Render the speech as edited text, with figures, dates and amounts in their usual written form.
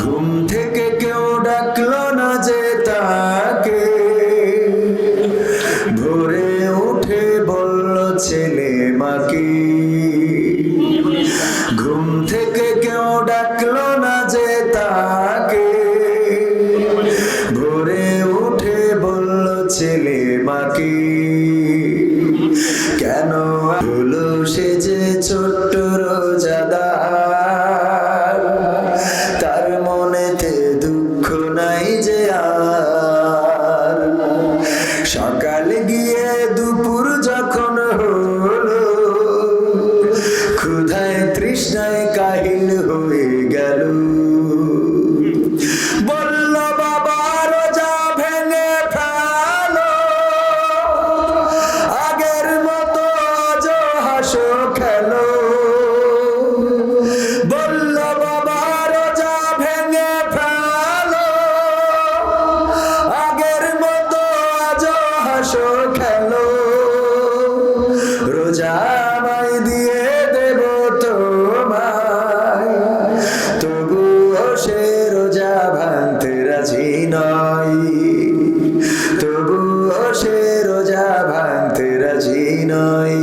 ঘুম থেকে কেউ ডাকলো না যে তাকে, ভোরে উঠে বলল ছেলে মাকে। ঘুম থেকে কেউ ডাকলো না যে তাকে, ভোরে উঠে বলল ছেলে মাকে। কেন হলো সে যে ছোট্ট রোজাদার, তার মনেতে দুঃখ নাই যে আর। সকাল গিয়ে দুপুর যখন হলো, ক্ষুধায় তৃষ্ণায় কাহিল হয়ে গেল। বলল বাবা রোজা ভেঙে ফেলো, আগের মতো আজ হাসো খেলো। বলল বাবা রোজা ভেঙে ফেলো, আগের মতো আজ হাসো খেলো। রোজা আমায় দিয়ে দেব তোমায়, তবুও সে রোজা ভাঙতে রাজি নয়, তবুও সে রোজা ভাঙতে রাজি নয়।